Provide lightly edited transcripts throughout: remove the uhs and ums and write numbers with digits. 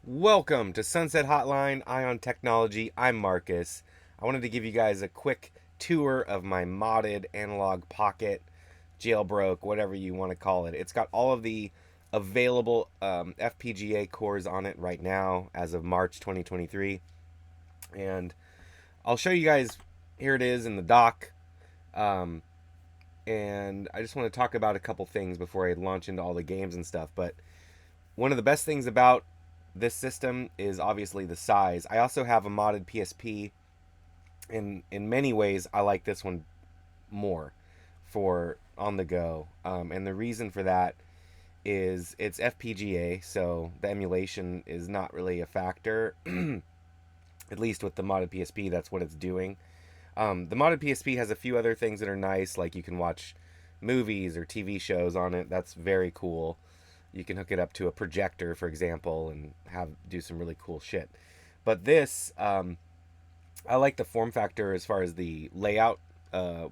Welcome to Sunset Hotline, Ion Technology. I'm Marcus. I wanted to give you guys a quick tour of my modded Analogue Pocket, jailbroke, whatever you want to call it. It's got all of the available FPGA cores on it right now as of March 2023. And I'll show you guys, here it is in the dock. And I just want to talk about a couple things before I launch into all the games and stuff. But one of the best things about this system is obviously the size. I also have a modded PSP. In many ways, I like this one more for on the go. And the reason for that is it's FPGA, so the emulation is not really a factor. At least with the modded PSP, that's what it's doing. The modded PSP has a few other things that are nice, like you can watch movies or TV shows on it. That's very cool. You can hook it up to a projector, for example, and do some really cool shit. But this, I like the form factor as far as the layout.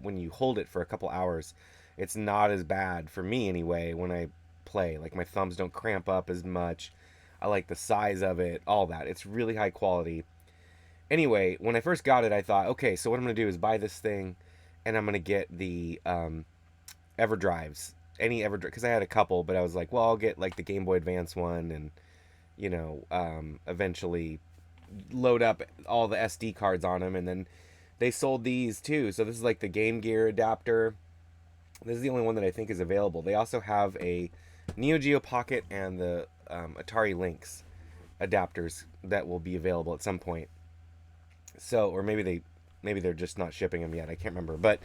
When you hold it for a couple hours, it's not as bad, for me anyway, when I play. Like, my thumbs don't cramp up as much. I like the size of it, all that. It's really high quality. Anyway, when I first got it, I thought, okay, so what I'm going to do is buy this thing, and I'm going to get the EverDrives. Any EverDrive, because I had a couple, but I was like, well, I'll get like the Game Boy Advance one, and eventually load up all the SD cards on them. And then they sold these too. So this is like the Game Gear adapter. This is the only one that I think is available. They also have a Neo Geo Pocket and the Atari Lynx adapters that will be available at some point. So, or maybe they're just not shipping them yet. I can't remember. But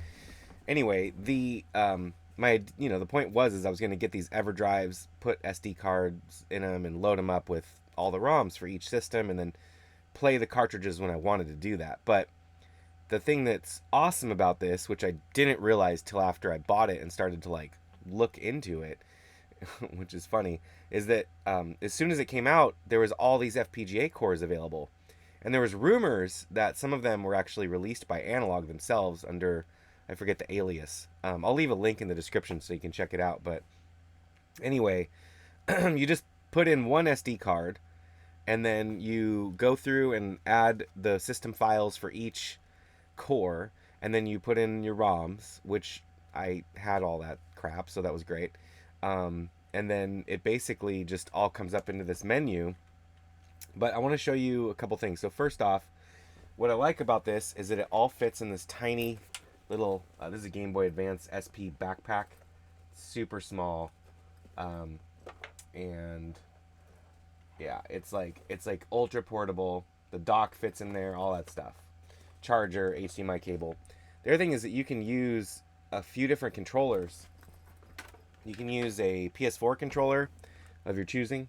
anyway, the point was I was going to get these EverDrives, put SD cards in them, and load them up with all the ROMs for each system, and then play the cartridges when I wanted to do that. But the thing that's awesome about this, which I didn't realize till after I bought it and started to like look into it, which is funny, is that as soon as it came out, there was all these FPGA cores available, and there was rumors that some of them were actually released by Analogue themselves under, I forget the alias. I'll leave a link in the description so you can check it out. But anyway, you just put in one SD card, and then you go through and add the system files for each core, and then you put in your ROMs, which I had all that crap, so that was great. And then it basically just all comes up into this menu. But I want to show you a couple things. So first off, what I like about this is that it all fits in this tiny little, this is a Game Boy Advance SP backpack, super small, and yeah, it's like ultra portable. The dock fits in there, all that stuff. Charger, HDMI cable. The other thing is that you can use a few different controllers. You can use a PS4 controller of your choosing.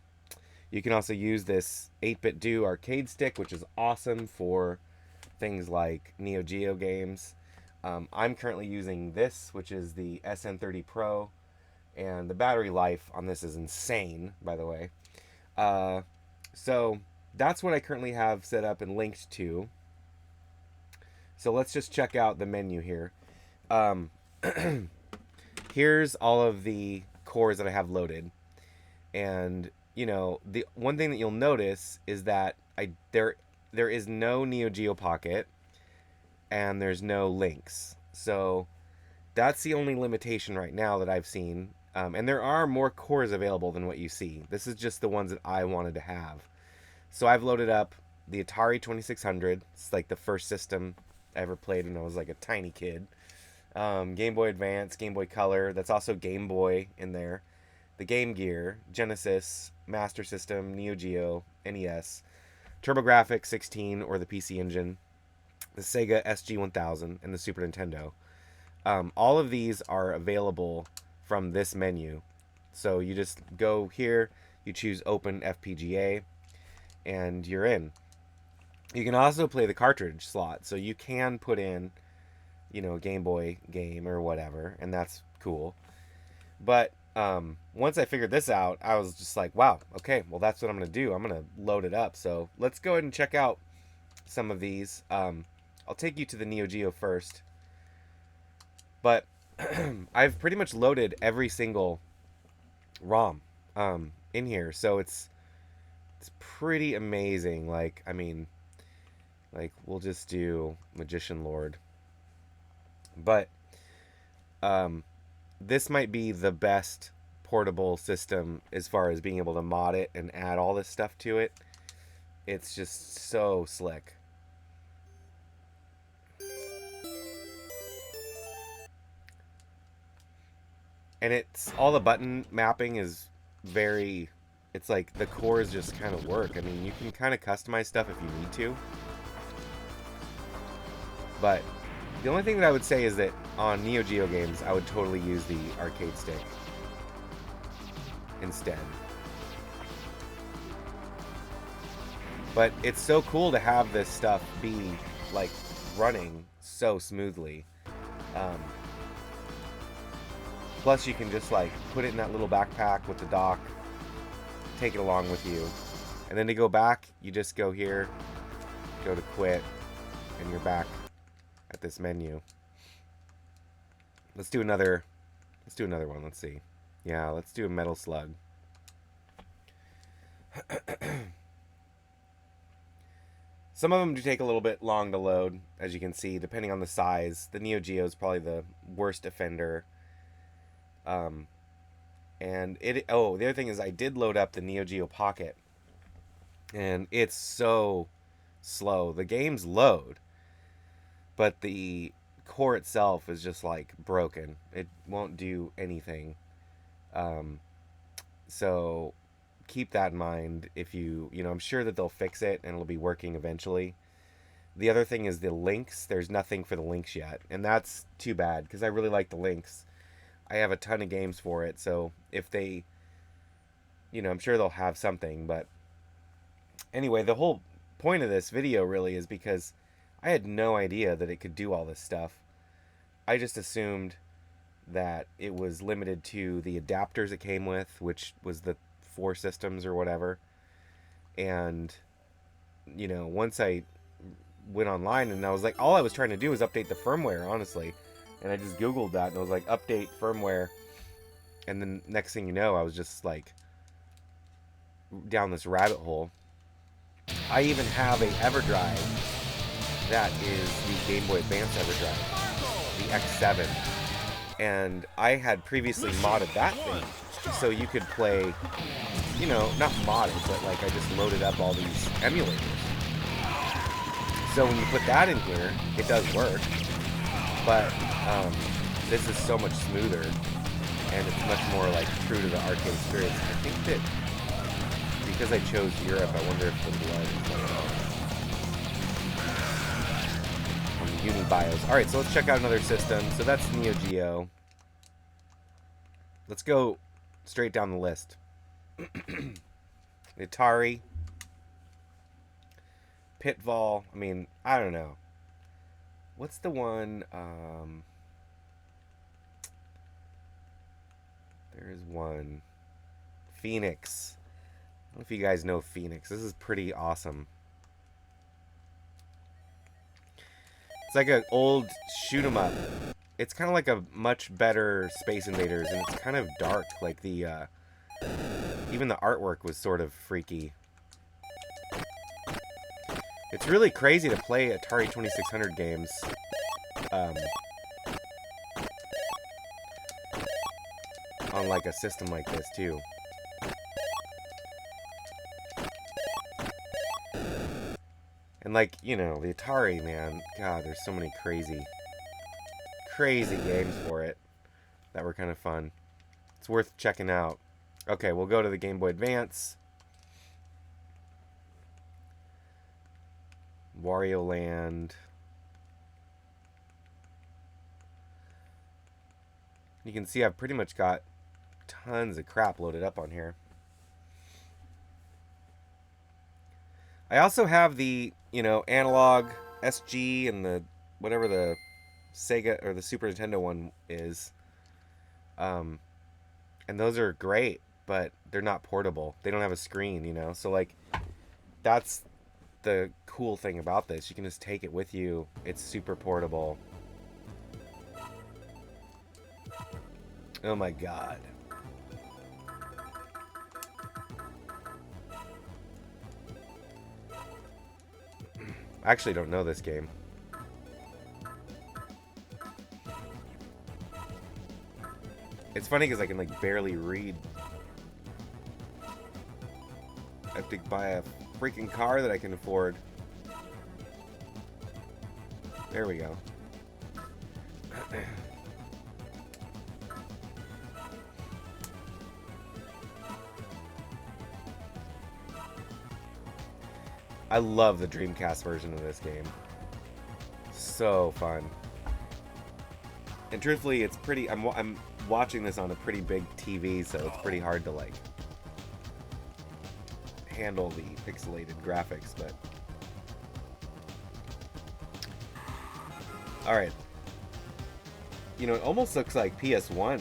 You can also use this 8-bit Do arcade stick, which is awesome for things like Neo Geo games. I'm currently using this, which is the SN30 Pro, and the battery life on this is insane, by the way. So that's what I currently have set up and linked to. So let's just check out the menu here. Here's all of the cores that I have loaded, and the one thing that you'll notice is that there is no Neo Geo Pocket, and there's no Lynx. So that's the only limitation right now that I've seen. And there are more cores available than what you see. This is just the ones that I wanted to have. So I've loaded up the Atari 2600. It's like the first system I ever played when I was like a tiny kid. Game Boy Advance, Game Boy Color. That's also Game Boy in there. The Game Gear, Genesis, Master System, Neo Geo, NES, TurboGrafx-16 or the PC Engine, the Sega SG-1000, and the Super Nintendo. All of these are available from this menu. So you just go here, you choose openFPGA, and you're in. You can also play the cartridge slot, so you can put in, you know, a Game Boy game or whatever, and that's cool. But once I figured this out, I was just like, wow, okay, well, that's what I'm going to do. I'm going to load it up. So let's go ahead and check out some of these. I'll take you to the Neo Geo first. But I've pretty much loaded every single ROM in here. So it's pretty amazing. Like, I mean, like, we'll just do Magician Lord. But this might be the best portable system as far as being able to mod it and add all this stuff to it. It's just so slick. And it's all the button mapping is very, it's like the cores just kind of work. I mean, you can kind of customize stuff if you need to. But the only thing that I would say is that on Neo Geo games, I would totally use the arcade stick instead. But it's so cool to have this stuff be like running so smoothly. Plus you can just like put it in that little backpack with the dock, take it along with you. And then to go back, you just go here, go to quit, and you're back at this menu. Let's do another one. Let's see. Yeah, let's do a Metal Slug. Some of them do take a little bit long to load, as you can see, depending on the size. The Neo Geo is probably the worst offender. And the other thing is I did load up the Neo Geo Pocket, and it's so slow. The games load, but the core itself is just like broken. It won't do anything. So keep that in mind. If you know, I'm sure that they'll fix it and it'll be working eventually. The other thing is the links. There's nothing for the links yet, and that's too bad because I really like the links. I have a ton of games for it, so if they, you know, I'm sure they'll have something. But anyway, the whole point of this video really is because I had no idea that it could do all this stuff. I just assumed that it was limited to the adapters it came with, which was the 4 systems or whatever. And, you know, once I went online and I was like, all I was trying to do was update the firmware, honestly. And I just Googled that and I was like, update firmware. And then next thing you know, I was just like down this rabbit hole. I even have a EverDrive that is the Game Boy Advance EverDrive, the X7. And I had previously modded that thing so you could play, you know, not modded, but like I just loaded up all these emulators. So when you put that in here, it does work. But this is so much smoother, and it's much more like true to the arcade experience. I think that because I chose Europe, I wonder if the blood is like on the Unibios. Alright, so let's check out another system. So that's Neo Geo. Let's go straight down the list. Atari. Pitfall. I mean, I don't know. What's the one? There's one. Phoenix. I don't know if you guys know Phoenix. This is pretty awesome. It's like an old shoot 'em up. It's kind of like a much better Space Invaders, and it's kind of dark. Like the even the artwork was sort of freaky. It's really crazy to play Atari 2600 games. On like a system like this too. And like, you know, the Atari, man, God, there's so many crazy games for it that were kind of fun. It's worth checking out. Okay, we'll go to the Game Boy Advance. Wario Land. You can see I've pretty much got tons of crap loaded up on here. I also have the, analog SG and the whatever the Sega or the Super Nintendo one is. Um, and those are great, but they're not portable. They don't have a screen. So like that's the cool thing about this. You can just take it with you. It's super portable. Oh my god. I actually don't know this game. It's funny because I can like barely read. I have to buy a freaking car that I can afford. There we go. I love the Dreamcast version of this game. So fun. And truthfully, it's pretty. I'm watching this on a pretty big TV, so it's pretty hard to like handle the pixelated graphics. But all right, it almost looks like PS1,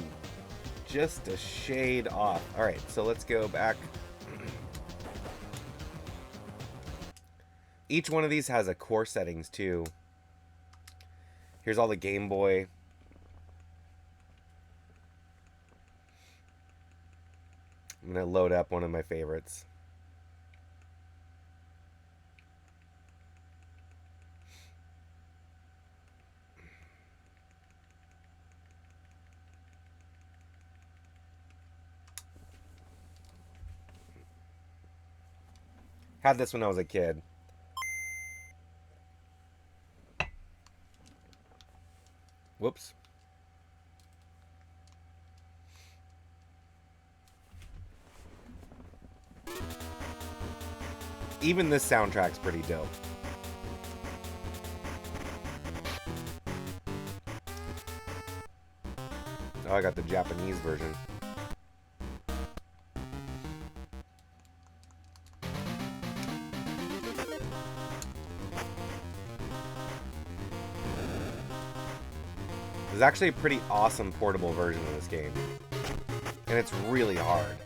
just a shade off. All right, so let's go back. Each one of these has a core settings too. Here's all the Game Boy. I'm going to load up one of my favorites. Had this when I was a kid. Whoops. Even this soundtrack's pretty dope. Oh, I got the Japanese version. There's actually a pretty awesome portable version of this game. And it's really hard.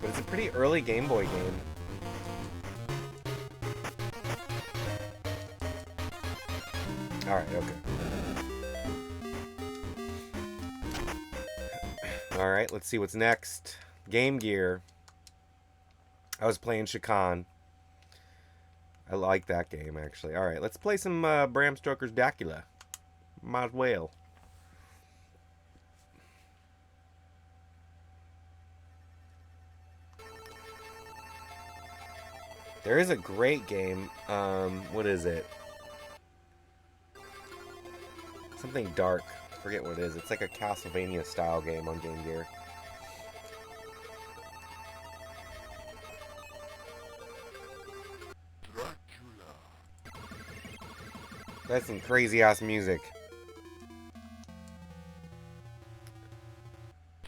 But it's a pretty early Game Boy game. Alright, okay. Alright, let's see what's next. Game Gear. I was playing Shakan. I like that game, actually. Alright, let's play some Bram Stoker's Dracula. Might as well. There is a great game. What is it? Something dark. I forget what it is. It's like a Castlevania style game on Game Gear. That's some crazy ass music.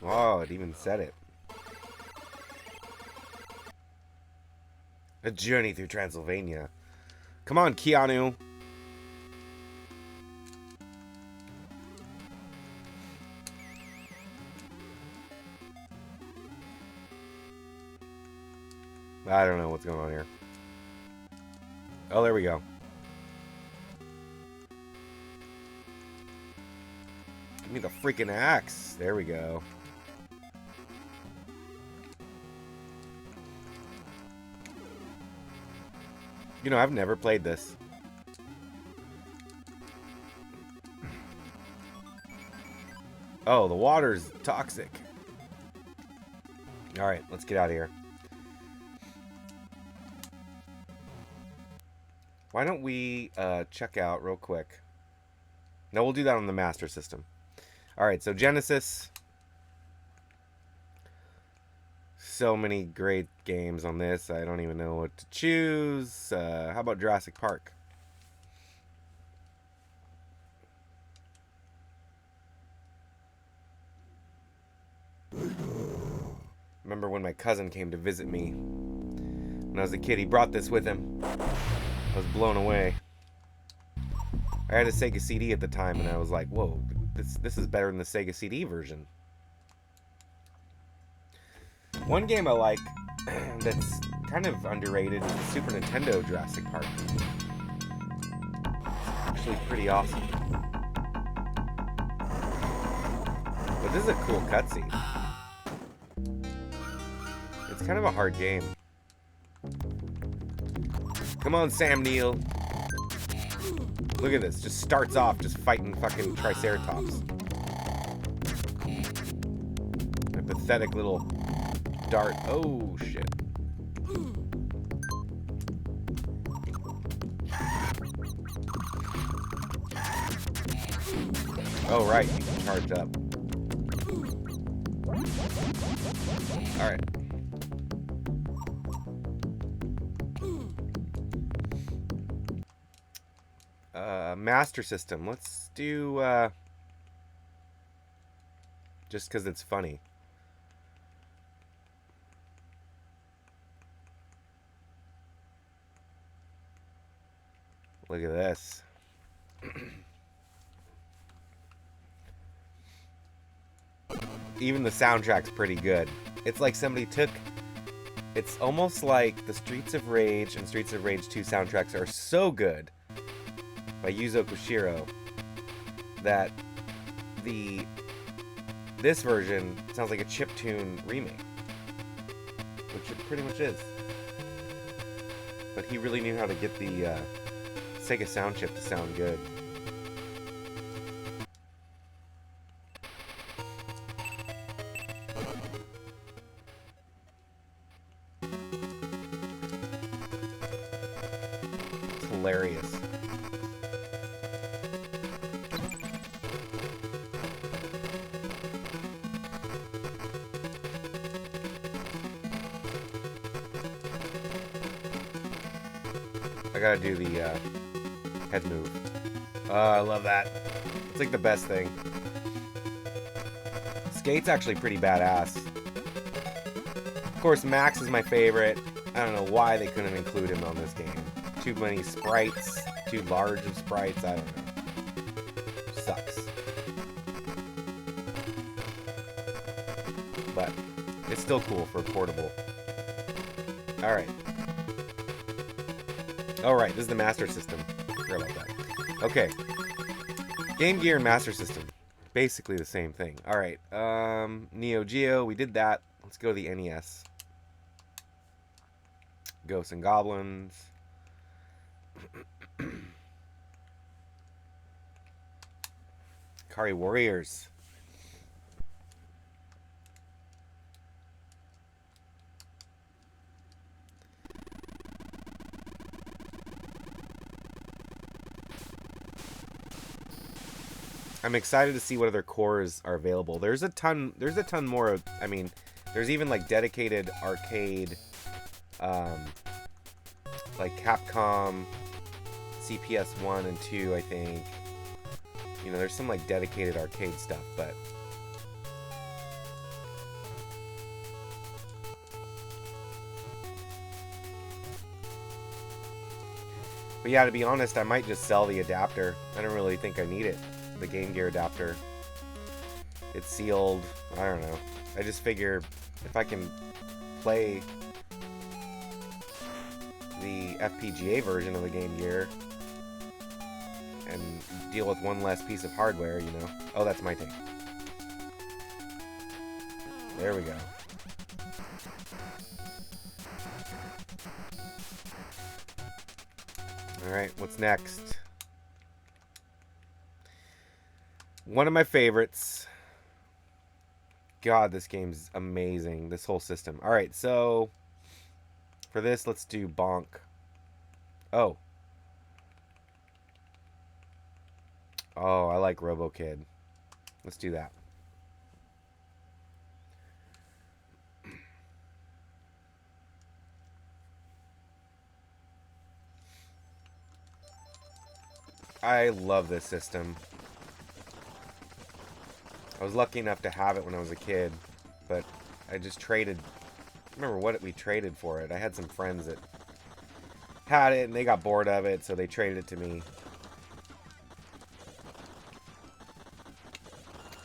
Oh, it even said it. A journey through Transylvania. Come on, Keanu. I don't know what's going on here. Oh, there we go. Give me the freaking axe. There we go. I've never played this. Oh, the water's toxic. Alright, let's get out of here. Why don't we check out real quick? No, we'll do that on the Master System. Alright, so Genesis. So many great games on this. I don't even know what to choose. How about Jurassic Park? Remember when my cousin came to visit me when I was a kid? He brought this with him. I was blown away. I had a Sega CD at the time, and I was like, whoa, this is better than the Sega CD version. One game I like that's kind of underrated is the Super Nintendo Jurassic Park. It's actually pretty awesome. But this is a cool cutscene. It's kind of a hard game. Come on, Sam Neill. Look at this. Just starts off just fighting fucking Triceratops. A pathetic little dart. Oh, shit. Oh, right. You can charge up. Alright. Master System. Let's do, just because it's funny. Look at this. Even the soundtrack's pretty good. It's like somebody took... It's almost like the Streets of Rage and Streets of Rage 2 soundtracks are so good by Yuzo Koshiro that this version sounds like a chiptune remake, which it pretty much is. But he really knew how to get the Sega sound chip to sound good. It's hilarious. I gotta do the head move. I love that. It's like the best thing. Skate's actually pretty badass. Of course, Max is my favorite. I don't know why they couldn't include him on this game. Too many sprites, too large of sprites, I don't know. Sucks. But it's still cool for portable. Alright. Alright, this is the Master System. Forgot about that. Okay. Game Gear and Master System. Basically the same thing. Alright, Neo Geo, we did that. Let's go to the NES. Ghosts and Goblins. Kari Warriors. I'm excited to see what other cores are available. There's a ton more of, I mean, there's even like dedicated arcade, like Capcom, CPS 1 and 2, I think. You know, there's some like dedicated arcade stuff, but yeah, to be honest, I might just sell the adapter. I don't really think I need it. The Game Gear adapter. It's sealed. I don't know. I just figure if I can play the FPGA version of the Game Gear and deal with one less piece of hardware, you know. Oh, that's my thing. There we go. Alright, what's next? One of my favorites. God, this game's amazing. This whole system. Alright, so for this, let's do Bonk. Oh. Oh, I like RoboKid. Let's do that. I love this system. I was lucky enough to have it when I was a kid, but I just traded. I remember what we traded for it. I had some friends that had it, and they got bored of it, so they traded it to me.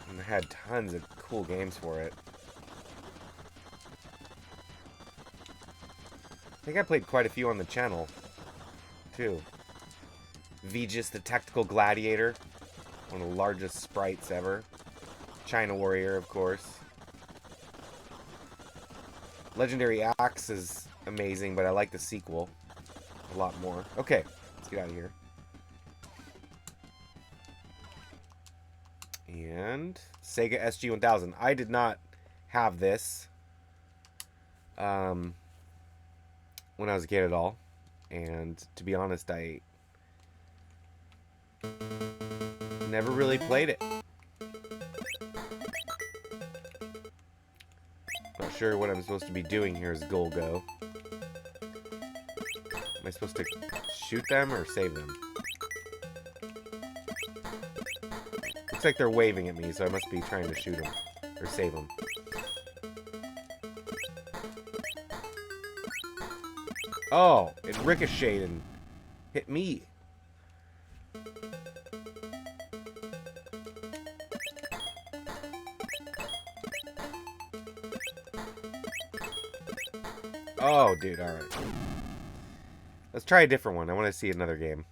And I had tons of cool games for it. I think I played quite a few on the channel, too. Vegis the Tactical Gladiator, one of the largest sprites ever. China Warrior, of course. Legendary Axe is amazing, but I like the sequel a lot more. Okay, let's get out of here. And Sega SG-1000. I did not have this when I was a kid at all. And to be honest, I never really played it. Not sure what I'm supposed to be doing here as Golgo. Am I supposed to shoot them or save them? Looks like they're waving at me, so I must be trying to shoot them or save them. Oh, it ricocheted and hit me. Oh, dude, alright. Let's try a different one. I want to see another game.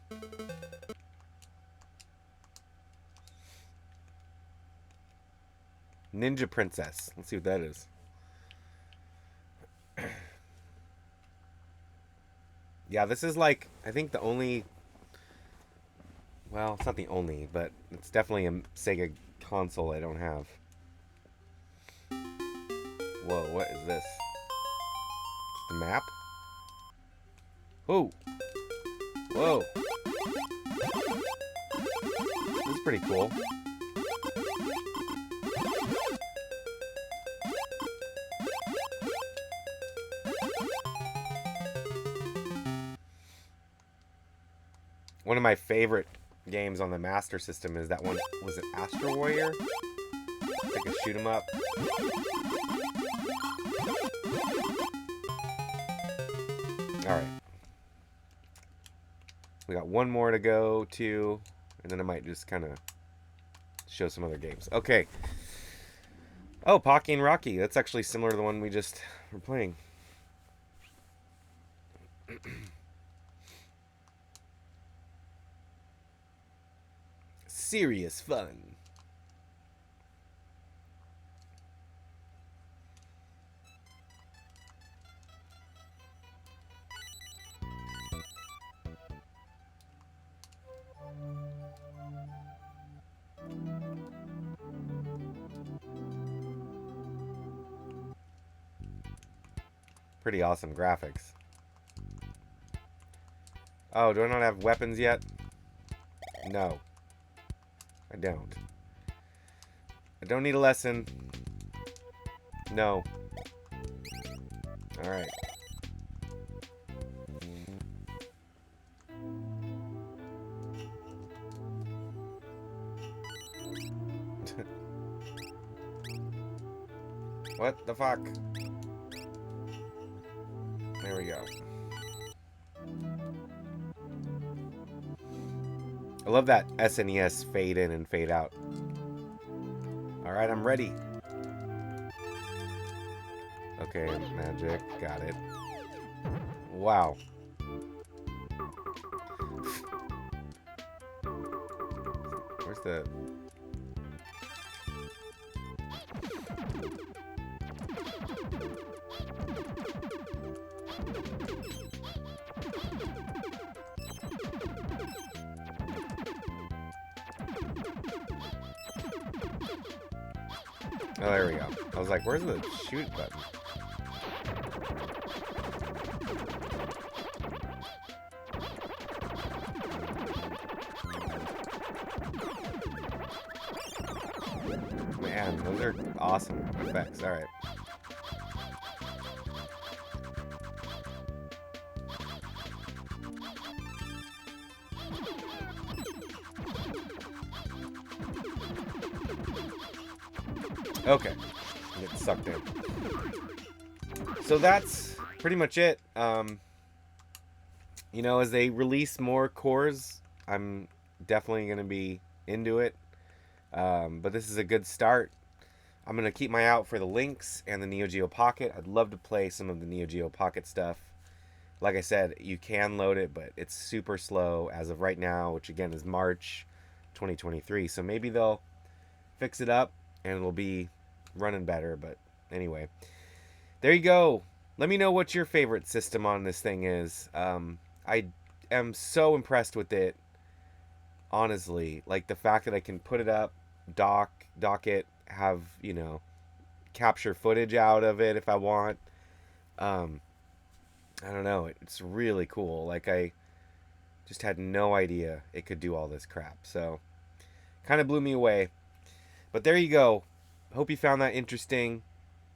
Ninja Princess. Let's see what that is. Yeah, this is like, I think the only... Well, it's not the only, but it's definitely a Sega console I don't have. Whoa, what is this? The map? Whoa! Whoa! This is pretty cool. One of my favorite games on the Master System is that one. Was it Astro Warrior? I could shoot 'em up. Alright. We got one more to go to, and then I might just kind of show some other games. Okay. Oh, Pocky and Rocky. That's actually similar to the one we just were playing. Serious fun. Pretty awesome graphics. Oh, do I not have weapons yet? No. I don't. I don't need a lesson. No. Alright. What the fuck? There we go. I love that SNES fade in and fade out. Alright, I'm ready. Okay, magic. Got it. Wow. Where's the... Oh, there we go. I was like, where's the shoot button? Man, those are awesome effects. Alright. Okay. I'm getting sucked in. So that's pretty much it. You know, as they release more cores, I'm definitely going to be into it. But this is a good start. I'm going to keep my eye out for the links and the Neo Geo Pocket. I'd love to play some of the Neo Geo Pocket stuff. Like I said, you can load it, but it's super slow as of right now, which again is March 2023. So maybe they'll fix it up and it'll be running better. But anyway, there you go. Let me know what your favorite system on this thing is. I am so impressed with it, honestly. Like the fact that I can put it up, dock it, have, you know, capture footage out of it if I want. Um, I don't know. It's really cool. Like I just had no idea it could do all this crap. So kind of blew me away. But there you go. Hope you found that interesting.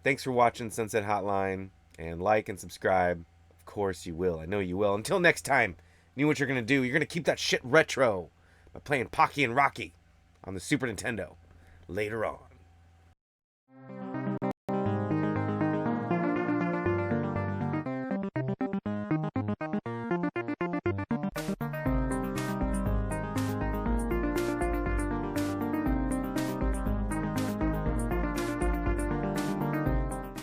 Thanks for watching Sunset Hotline, and like and subscribe. Of course you will. I know you will. Until next time, you know what you're going to do. You're going to keep that shit retro by playing Pocky and Rocky on the Super Nintendo later on.